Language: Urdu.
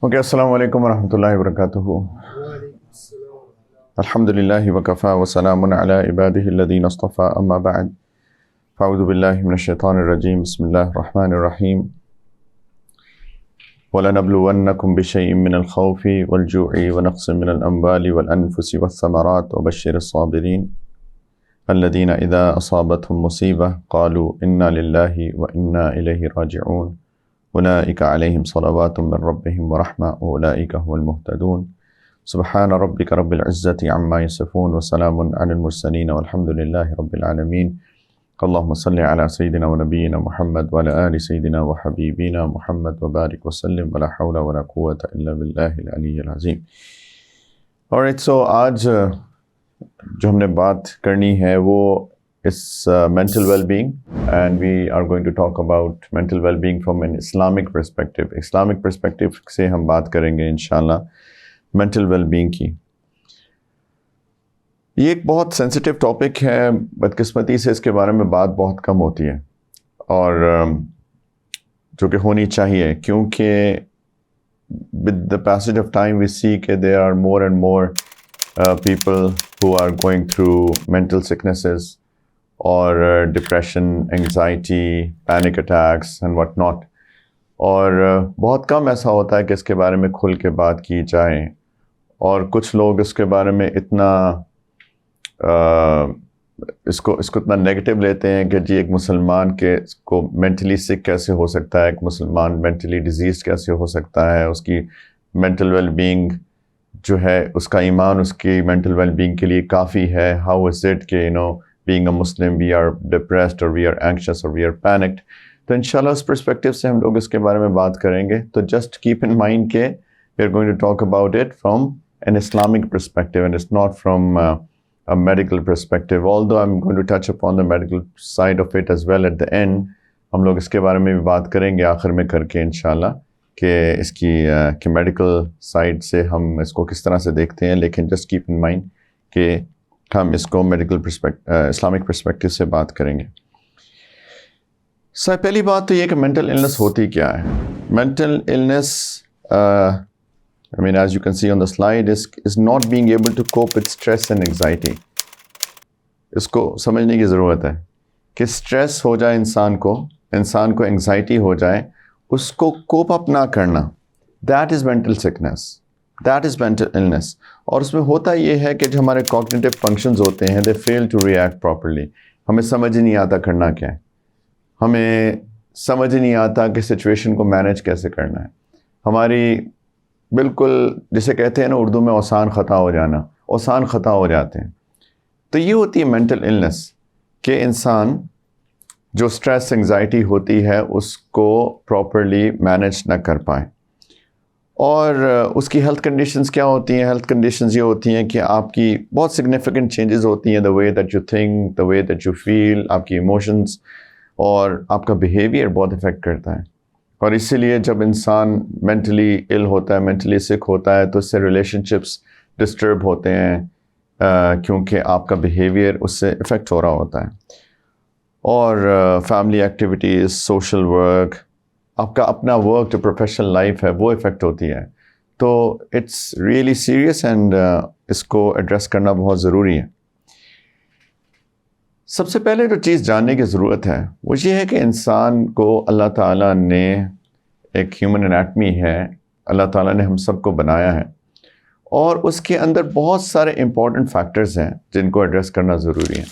Okay, assalamu alaikum wa rahmatullahi wa barakatuhu. Alhamdulillahi wa kafa wa salamun ala ibadihi alladhina istafa amma ba'd. Fa'udhu billahi minash shaitanir rajim. Bismillahir rahmanir rahim. وَلَنَبْلُوَنَّكُمْ بِشَيْءٍ مِّنَ الْخَوْفِ وَالْجُوعِ وَنَقْصٍ مِّنَ الْأَمْوَالِ وَالْأَنفُسِ وَالثَّمَرَاتِ وَبَشِّرِ الصَّابِرِينَ الَّذِينَ إِذَا أَصَابَتْهُمْ مُصِيبَةٌ قَالُوا إِنَّا لِلَّهِ وَإِنَّا إِلَيْهِ رَاجِعُونَ أولئك عليهم صلوات من ربهم ورحمة وأولئك هم المهتدون سبحان ربك رب العزة عما يصفون وسلام على المرسلين والحمد لله رب العالمين اللهم صل على سيدنا ونبينا محمد وعلى آل سيدنا وحبيبنا محمد وبارك وسلم ولا حول ولا قوة إلا بالله العلي العظيم. Alright, so آج جو ہم نے بات کرنی ہے وہ It's mental well-being, and we are going to talk about mental well-being from an Islamic perspective. Islamic perspective سے ہم بات کریں گے انشاءاللہ mental well-being کی. یہ ایک بہت سینسٹیو ٹاپک ہے، بدقسمتی سے اس کے بارے میں بات بہت کم ہوتی ہے، اور جو کہ ہونی چاہیے، کیونکہ with the passage of time we see کہ there are more and more people who are going through mental sicknesses اور depression, anxiety, panic attacks and what not, اور بہت کم ایسا ہوتا ہے کہ اس کے بارے میں کھل کے بات کی جائے، اور کچھ لوگ اس کے بارے میں اتنا اس کو اتنا نیگیٹو لیتے ہیں کہ جی ایک مسلمان کے کو مینٹلی سک کیسے ہو سکتا ہے، ایک مسلمان مینٹلی ڈیزیز کیسے ہو سکتا ہے، اس کی مینٹل ویل بینگ جو ہے، اس کا ایمان اس کی مینٹل ویل بینگ کے لیے کافی ہے. ہاؤ از اٹ کہ being a Muslim, we are depressed or we are anxious or we are panicked. تو انشاءاللہ اس پرسپیکٹیو سے ہم لوگ اس کے بارے میں بات کریں گے. تو just keep in mind کہ we are going to talk about it from an Islamic perspective and it's not from a medical perspective. Although I'm going to touch upon the medical side of it as well at the end. ہم لوگ اس کے بارے میں بھی بات کریں گے آخر میں کر کے انشاءاللہ کہ اس کی کہ میڈیکل سائڈ سے ہم اس کو کس طرح سے دیکھتے ہیں، لیکن just keep in mind کہ ہم اس کو میڈیکل اسلامک پرسپیکٹیو سے بات کریں گے. پہلی بات تو یہ کہ مینٹل النس ہوتی کیا ہے. Mental illness I mean as you can see on the slide is not being able to cope with stress and anxiety. اس کو سمجھنے کی ضرورت ہے کہ اسٹریس ہو جائے انسان کو انگزائٹی ہو جائے، اس کو کوپ اپ نہ کرنا، that is mental sickness. That is mental illness. اور اس میں ہوتا یہ ہے کہ جو ہمارے cognitive functions ہوتے ہیں they fail to react properly. ہمیں سمجھ ہی نہیں آتا کرنا کیا ہے، ہمیں سمجھ ہی نہیں آتا کہ سچویشن کو مینیج کیسے کرنا ہے. ہماری بالکل جسے کہتے ہیں نا اردو میں اوسان خطا ہو جاتے ہیں. تو یہ ہوتی ہے مینٹل illness کہ انسان جو اسٹریس انگزائٹی ہوتی ہے اس کو پراپرلی مینیج نہ کر پائے. اور اس کی ہیلتھ کنڈیشنز کیا ہوتی ہیں؟ ہیلتھ کنڈیشنز یہ ہوتی ہیں کہ آپ کی بہت سگنیفیکنٹ چینجز ہوتی ہیں، the way that you think, the way that you feel، آپ کی ایموشنز اور آپ کا بیہیویئر بہت افیکٹ کرتا ہے. اور اسی لیے جب انسان مینٹلی ال ہوتا ہے، مینٹلی سک ہوتا ہے، تو اس سے ریلیشن شپس ڈسٹرب ہوتے ہیں کیونکہ آپ کا بیہیویئر اس سے افیکٹ ہو رہا ہوتا ہے. اور فیملی ایکٹیویٹیز، سوشل ورک، آپ کا اپنا ورک جو پروفیشنل لائف ہے وہ افیکٹ ہوتی ہے. تو اٹس ریئلی سیریس اینڈ اس کو ایڈریس کرنا بہت ضروری ہے. سب سے پہلے جو چیز جاننے کی ضرورت ہے وہ یہ ہے کہ انسان کو اللہ تعالیٰ نے ایک ہیومن انیٹمی ہے، اللہ تعالیٰ نے ہم سب کو بنایا ہے، اور اس کے اندر بہت سارے امپورٹنٹ فیکٹرز ہیں جن کو ایڈریس کرنا ضروری ہے.